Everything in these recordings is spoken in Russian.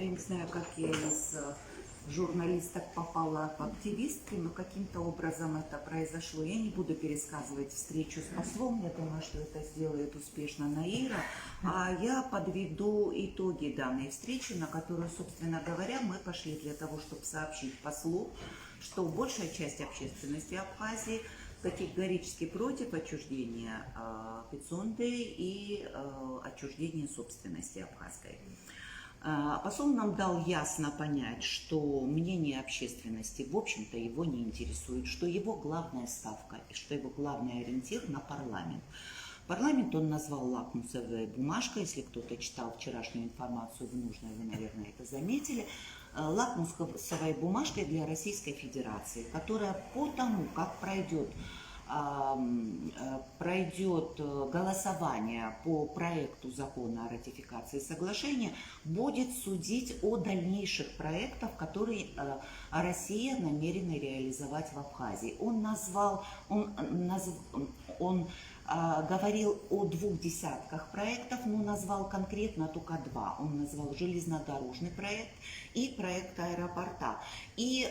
я не знаю, как я из журналисток попала в активистки, но каким-то образом это произошло. Я не буду пересказывать встречу с послом, я думаю, что это сделает успешно Наира, а я подведу итоги данной встречи, на которую, собственно говоря, мы пошли для того, чтобы сообщить послу, что большая часть общественности Абхазии категорически против отчуждения Пицунды и отчуждения собственности абхазской. Посол нам дал ясно понять, что мнение общественности, в общем-то, его не интересует, что его главная ставка и что его главный ориентир на парламент. Парламент он назвал лакмусовой бумажкой, если кто-то читал вчерашнюю информацию, вы, наверное, это заметили, лакмусовой бумажкой для Российской Федерации, которая по тому, как пройдет голосование по проекту закона о ратификации соглашения, будет судить о дальнейших проектах, которые Россия намерена реализовать в Абхазии. Он говорил о 2 десятках проектов, но назвал конкретно только 2. Он назвал железнодорожный проект и проект аэропорта. И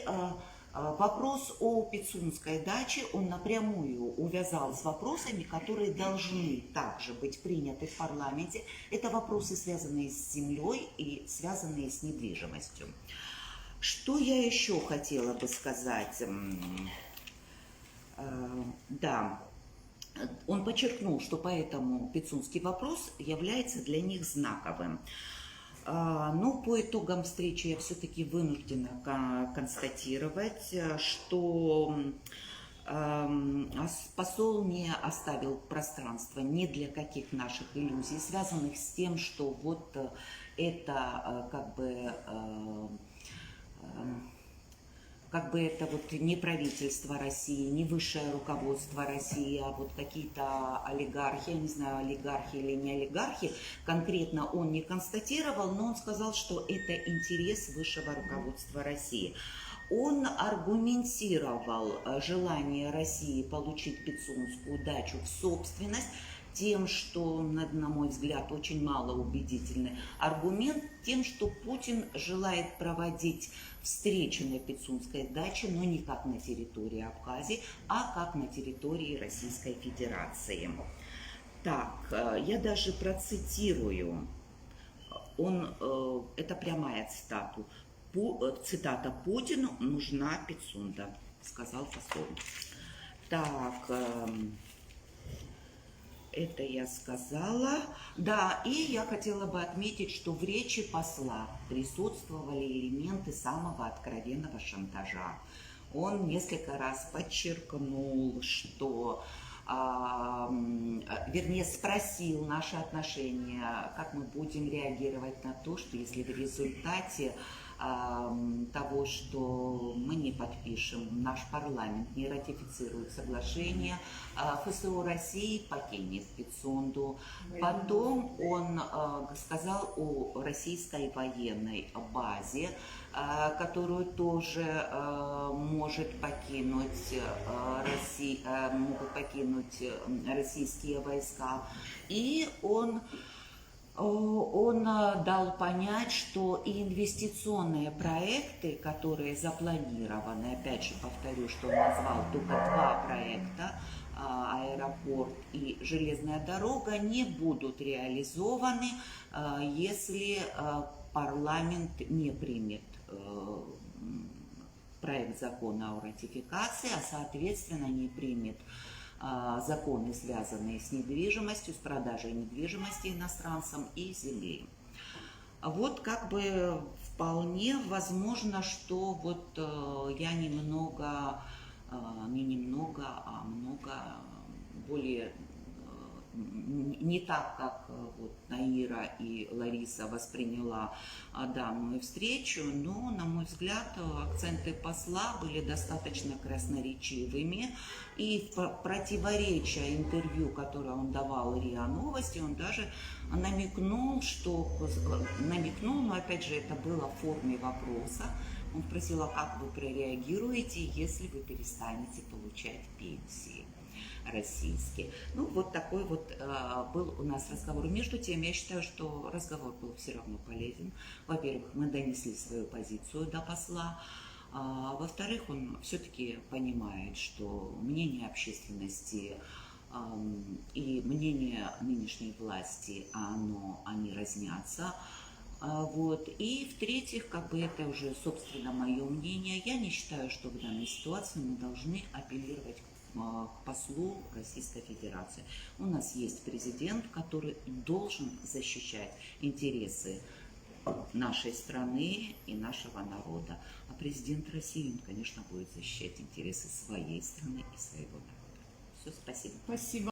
вопрос о Пицунской даче он напрямую увязал с вопросами, которые должны также быть приняты в парламенте. Это вопросы, связанные с землей и связанные с недвижимостью. Что я еще хотела бы сказать? Да. Он подчеркнул, что поэтому Пицунский вопрос является для них знаковым. Но по итогам встречи я все-таки вынуждена констатировать, что посол не оставил пространства ни для каких наших иллюзий, связанных с тем, что вот это как бы это вот не правительство России, не высшее руководство России, а вот какие-то олигархи, я не знаю, олигархи или не олигархи, конкретно он не констатировал, но он сказал, что это интерес высшего руководства России. Он аргументировал желание России получить Пицунскую дачу в собственность тем, что, на мой взгляд, очень малоубедительный аргумент, тем, что Путин желает проводить встречи на Пицунской даче, но не как на территории Абхазии, а как на территории Российской Федерации. Так, я даже процитирую, это прямая цитата: «Путину нужна Пицунда», сказал посол. Так, это я сказала. Да, и я хотела бы отметить, что в речи посла присутствовали элементы самого откровенного шантажа. Он несколько раз подчеркнул, что, вернее, спросил наши отношения, как мы будем реагировать на то, что если в результате того, что мы не подпишем, наш парламент не ратифицирует соглашение, ФСО России покинет Пицунду. Потом он сказал о российской военной базе, которую тоже могут покинуть российские войска. И он дал понять, что и инвестиционные проекты, которые запланированы, опять же повторю, что он назвал только 2 проекта, аэропорт и железная дорога, не будут реализованы, если парламент не примет проект закона о ратификации, а соответственно не примет законы, связанные с недвижимостью, с продажей недвижимости иностранцам и земли. Вот как бы вполне возможно, что вот я много более не так, как вот Наира и Лариса восприняла данную встречу, но, на мой взгляд, акценты посла были достаточно красноречивыми, и противоречия интервью, которое он давал РИА Новости, он даже намекнул, но опять же это было в форме вопроса. Он спросил, а как вы прореагируете, если вы перестанете получать пенсии? российский. Ну, вот такой вот был у нас разговор. Между тем, я считаю, что разговор был все равно полезен. Во-первых, мы донесли свою позицию до посла. Во-вторых, он все-таки понимает, что мнение общественности и мнение нынешней власти, они разнятся. Вот. И в-третьих, как бы это уже, собственно, мое мнение, я не считаю, что в данной ситуации мы должны апеллировать к послу Российской Федерации. У нас есть президент, который должен защищать интересы нашей страны и нашего народа. А президент России, он, конечно, будет защищать интересы своей страны и своего народа. Все, спасибо. Спасибо.